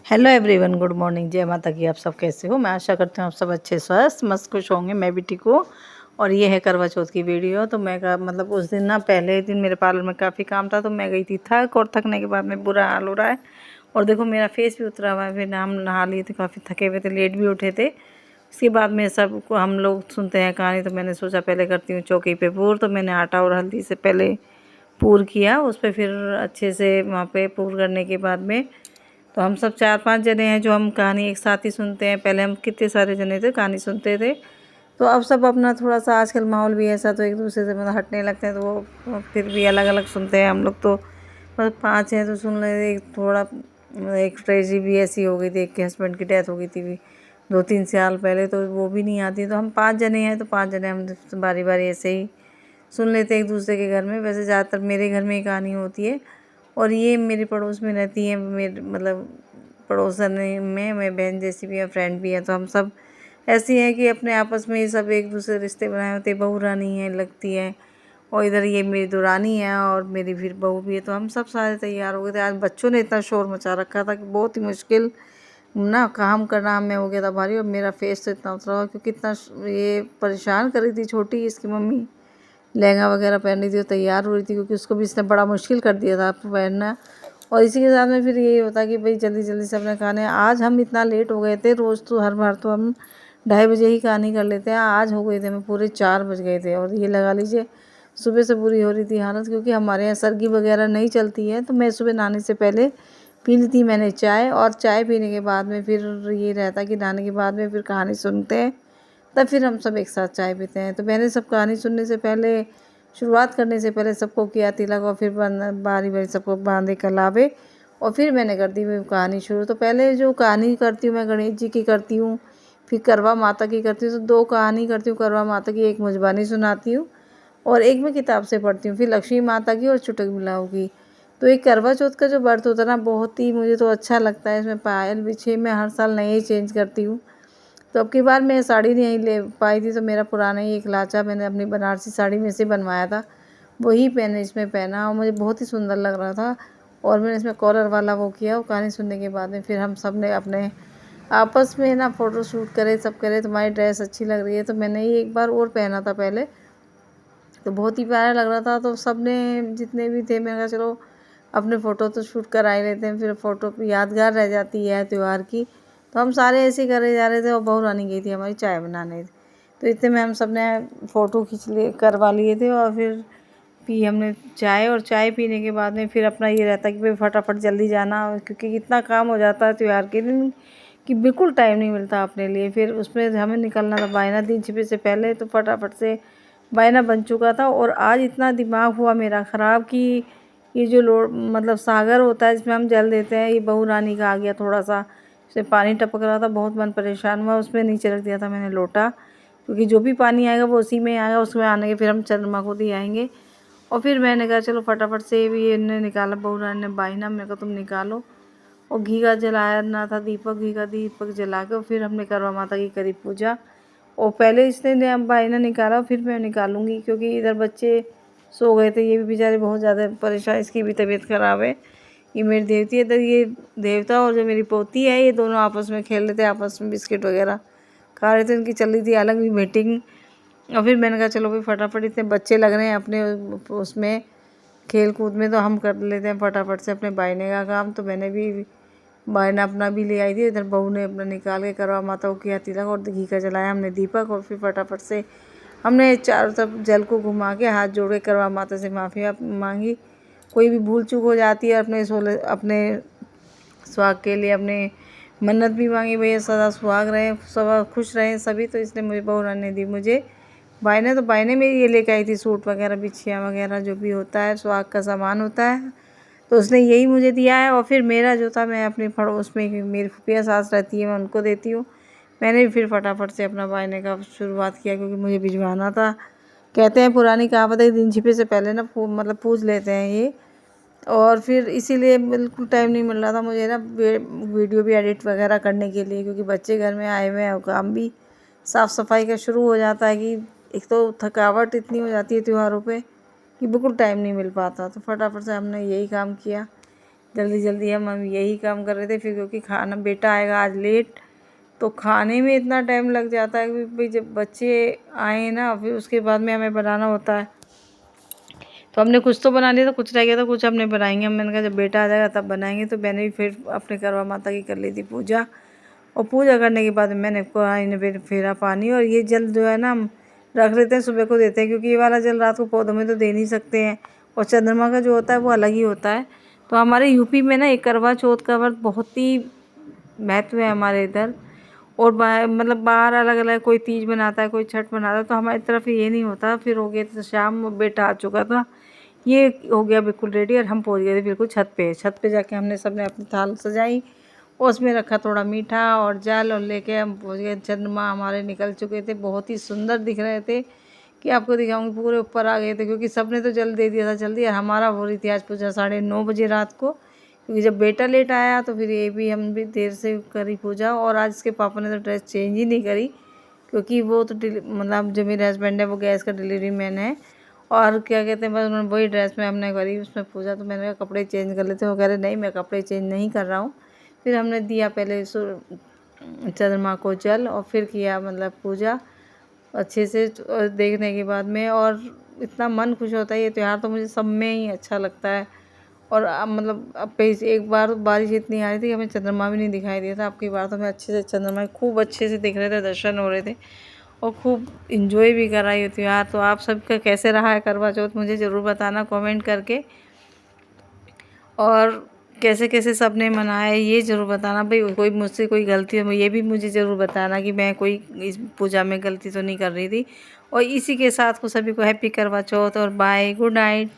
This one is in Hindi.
हेलो एवरीवन, गुड मॉर्निंग, जय माता की। आप सब कैसे हो? मैं आशा करती हूँ आप सब अच्छे स्वस्थ मस्त खुश होंगे। मैं भी ठीक हूँ। और ये है करवा चौथ की वीडियो। तो मैं मतलब उस दिन ना, पहले दिन मेरे पार्लर में काफ़ी काम था तो मैं गई थी थक, और थकने के बाद में बुरा हाल हो रहा है। और देखो मेरा फेस भी उतरा हुआ है। फिर हम नहा लिए थे, काफ़ी थके हुए थे, लेट भी उठे थे। उसके बाद में सबको हम लोग सुनते हैं कहानी, तो मैंने सोचा पहले करती हूँ चौकी पे पूर। तो मैंने आटा और हल्दी से पहले पूर किया, उस पर फिर अच्छे से वहाँ पे पूर करने के बाद में तो हम सब 4-5 जने हैं जो हम कहानी एक साथ ही सुनते हैं। पहले हम कितने सारे जने थे, कहानी सुनते थे। तो अब सब अपना थोड़ा सा, आजकल माहौल भी ऐसा, तो एक दूसरे से मतलब हटने लगते हैं, तो वो फिर भी अलग अलग सुनते हैं। हम लोग तो बस 5 हैं तो सुन रहे थे। थोड़ा एक ट्रेजेडी भी ऐसी हो गई थी, एक के हस्बैंड की डेथ हो गई थी 2-3 साल पहले, तो वो भी नहीं आती। तो हम 5 जने हैं तो 5 जने हम बारी बारी ऐसे ही सुन लेते हैं एक दूसरे के घर में। वैसे ज़्यादातर मेरे घर में ही कहानी होती है। और ये मेरी पड़ोस में रहती है, मेरे मतलब पड़ोसन में मेरी बहन जैसी भी है, फ्रेंड भी है। तो हम सब ऐसी हैं कि अपने आपस में ही सब एक दूसरे रिश्ते बनाए होते हैं। बहू रानी है लगती है, और इधर ये मेरी दुरानी है और मेरी फिर बहू भी है। तो हम सब सारे तैयार हो गए थे। आज बच्चों ने इतना शोर मचा रखा था कि बहुत ही मुश्किल ना काम करना हमें हो गया था भारी। और मेरा फेस तो इतना उतरा हुआ क्योंकि इतना ये परेशान कर रही थी छोटी, इसकी मम्मी लहंगा वगैरह पहन रही थी, वो तैयार हो रही थी क्योंकि उसको भी इसने बड़ा मुश्किल कर दिया था पहनना। और इसी के साथ में फिर यही होता कि भाई जल्दी जल्दी से अपने खाने। आज हम इतना लेट हो गए थे, रोज़ तो हर बार तो हम 2:30 बजे ही कहानी कर लेते हैं। आज हो गए थे, हमें पूरे 4 बज गए थे। और ये लगा लीजिए सुबह से बुरी हो रही थी हालत, क्योंकि हमारे यहाँ सर्गी वगैरह नहीं चलती है। तो मैं सुबह नहाने से पहले पी ली थी मैंने चाय, और चाय पीने के बाद में फिर ये रहता कि नहाने के बाद में फिर कहानी सुनते हैं, तब फिर हम सब एक साथ चाय पीते हैं। तो मैंने सब कहानी सुनने से पहले, शुरुआत करने से पहले सबको किया तिलक, और फिर बारी बारी सबको बांधे कलावे, और फिर मैंने कर दी कहानी शुरू। तो पहले जो कहानी करती हूँ मैं गणेश जी की करती हूँ, फिर करवा माता की करती हूँ। तो 2 कहानी करती हूँ करवा माता की, एक मुझबानी सुनाती हूँ और एक मैं किताब से पढ़ती हूँ। फिर लक्ष्मी माता की और चुटक बिलाव की। तो एक करवा चौथ का जो व्रत होता है ना, बहुत ही मुझे तो अच्छा लगता है। इसमें पायल बिछे, मैं हर साल नए ही चेंज करती हूँ। तो अब की बार मैं साड़ी नहीं ले पाई थी, तो मेरा पुराना ही एक लाचा मैंने अपनी बनारसी साड़ी में से बनवाया था, वही मैंने इसमें पहना और मुझे बहुत ही सुंदर लग रहा था। और मैंने इसमें कॉलर वाला वो किया। वो कहानी सुनने के बाद में फिर हम सब ने अपने आपस में ना फ़ोटो शूट करे, सब करे। तुम्हारी ड्रेस अच्छी लग रही है। तो मैंने ही एक बार और पहना था पहले, तो बहुत ही प्यारा लग रहा था। तो सब ने, जितने भी थे, मैंने कहा चलो अपने फ़ोटो तो शूट करा ही लेते हैं, फिर फ़ोटो यादगार रह जाती है त्यौहार की। तो हम सारे ऐसे ही करे जा रहे थे, और बहू रानी गई थी हमारी चाय बनाने। तो इतने में हम सब ने फ़ोटो खींच लिए, करवा लिए थे, और फिर पी हमने चाय। और चाय पीने के बाद में फिर अपना ये रहता कि भाई फटाफट जल्दी जाना, क्योंकि इतना काम हो जाता है त्यौहार के दिन कि बिल्कुल टाइम नहीं मिलता अपने लिए। फिर उसमें हमें निकलना था बायना दिन छिपे से पहले, तो फटाफट से बायना बन चुका था। और आज इतना दिमाग हुआ मेरा ख़राब कि ये जो मतलब सागर होता है जिसमें हम जल देते हैं, ये बहू रानी का आ गया थोड़ा सा, उससे पानी टपक रहा था, बहुत मन परेशान हुआ। उसमें नीचे रख दिया था मैंने लोटा, क्योंकि जो भी पानी आएगा वो उसी में आएगा, उसमें आने के फिर हम चंद्रमा को दी आएंगे। और फिर मैंने कहा चलो फटाफट से भी इन्हें निकाला, बहू रानी ने बायना, मैंने कहा तुम निकालो। और घी का जलाया ना था दीपक, घी का दीपक जला के, और फिर हमने करवा माता की करी पूजा। और पहले इसने बायना निकाला, फिर मैं निकालूंगी, क्योंकि इधर बच्चे सो गए थे, ये भी बेचारे बहुत ज़्यादा परेशान, इसकी भी तबीयत ख़राब है। ये मेरी देवती है, इधर ये देवता और जो मेरी पोती है, ये दोनों आपस में खेल रहे थे, आपस में बिस्किट वगैरह खा रहे थे। इनकी चल रही थी अलग भी मीटिंग। और फिर मैंने कहा चलो भाई फटाफट, इतने बच्चे लग रहे हैं अपने उसमें खेल कूद में, तो हम कर लेते हैं फटाफट से अपने बायने का काम। तो मैंने भी बायना अपना भी ले आई थी। इधर बहू ने अपना निकाल के करवा माता को किया तिलक, और घी का जलाया हमने दीपक। और फिर फटाफट से हमने चारों तरफ जल को घुमा के हाथ जोड़ के करवा माता से माफ़ी मांगी। कोई भी भूल चूक हो जाती है, अपने सुहाग के लिए अपने मन्नत भी मांगी, भैया सदा सुहाग रहे, सदा खुश रहें सभी। तो इसने मुझे बहू रानी ने दी मुझे बायने। तो बायने में ये लेके आई थी सूट वगैरह, बिछिया वगैरह, जो भी होता है सुहाग का सामान होता है, तो उसने यही मुझे दिया है। और फिर मेरा जो था, मैं अपनी पड़ोस में मेरी फुफिया सास रहती है, मैं उनको देती हूँ। मैंने भी फिर फटाफट से अपना बायने का शुरुआत किया, क्योंकि मुझे भिजवाना था। कहते हैं पुरानी कहावत है, दिन छिपे से पहले ना मतलब पूज लेते हैं ये। और फिर इसीलिए बिल्कुल टाइम नहीं मिल रहा था मुझे ना वीडियो भी एडिट वगैरह करने के लिए, क्योंकि बच्चे घर में आए हुए हैं और काम भी साफ़ सफाई का शुरू हो जाता है। कि एक तो थकावट इतनी हो जाती है त्योहारों पे कि बिल्कुल टाइम नहीं मिल पाता। तो फटाफट से हमने यही काम किया जल्दी जल्दी हम यही काम कर रहे थे। फिर क्योंकि खाना बेटा आएगा आज लेट, तो खाने में इतना टाइम लग जाता है कि भाई जब बच्चे आए ना फिर उसके बाद में हमें बनाना होता है। तो हमने कुछ तो बना लिया था, कुछ रह गया था, कुछ हमने बनाएंगे। मैंने कहा जब बेटा आ जाएगा तब बनाएंगे। तो मैंने भी फिर अपने करवा माता की कर ली थी पूजा, और पूजा करने के बाद मैंने फिर फेरा पानी। और ये जल जो है ना हम रख लेते हैं, सुबह को देते हैं, क्योंकि ये वाला जल रात को पौधों में तो दे नहीं सकते हैं, और चंद्रमा का जो होता है वो अलग ही होता है। तो हमारे यूपी में ना एक करवा चौथ का व्रत बहुत ही महत्व है हमारे इधर। और मतलब बाहर अलग अलग कोई तीज बनाता है, कोई छठ बनाता है, तो हमारी तरफ ये नहीं होता। फिर हो गया तो शाम, बेटा आ चुका था, ये हो गया बिल्कुल रेडी, और हम पहुंच गए थे बिल्कुल छत पे। छत पे जाके हमने सबने अपनी थाल सजाई, और उसमें रखा थोड़ा मीठा और जल, और लेके हम पहुंच गए। चंद्रमा हमारे निकल चुके थे, बहुत ही सुंदर दिख रहे थे कि आपको दिखाऊंगी। पूरे ऊपर आ गए थे, क्योंकि सबने तो जल दे दिया था जल्दी, और हमारा हो रही थी आज पूजा 9:30 बजे रात को, क्योंकि जब बेटा लेट आया तो फिर ये भी हम भी देर से करी पूजा। और आज इसके पापा ने तो ड्रेस चेंज ही नहीं करी, क्योंकि वो तो मतलब जो मेरे हस्बैंड है वो गैस का डिलीवरी मैन है, और क्या कहते हैं बस उन्होंने वही ड्रेस में हमने करी उसमें पूजा। तो मैंने कहा कपड़े चेंज कर लेते हैं, वो कह रहे नहीं मैं कपड़े चेंज नहीं कर रहा हूँ। फिर हमने दिया पहले चंद्रमा को जल, और फिर किया मतलब पूजा अच्छे से देखने के बाद में। और इतना मन खुश होता है, ये त्यौहार तो मुझे सब में ही अच्छा लगता है। और मतलब अब पे एक बार बारिश इतनी आ रही थी कि हमें चंद्रमा भी नहीं दिखाई दिया था। अब की बार तो हमें अच्छे से चंद्रमा खूब अच्छे से दिख रहे थे, दर्शन हो रहे थे, और खूब इंजॉय भी करा ये त्यौहार। तो आप सबका कैसे रहा है करवा चौथ, मुझे ज़रूर बताना कमेंट करके, और कैसे कैसे सब ने मनाया ये ज़रूर बताना। भाई कोई मुझसे कोई गलती हो ये भी मुझे ज़रूर बताना कि मैं कोई इस पूजा में गलती तो नहीं कर रही थी। और इसी के साथ को सभी को हैप्पी करवा चौथ, और बाय, गुड नाइट।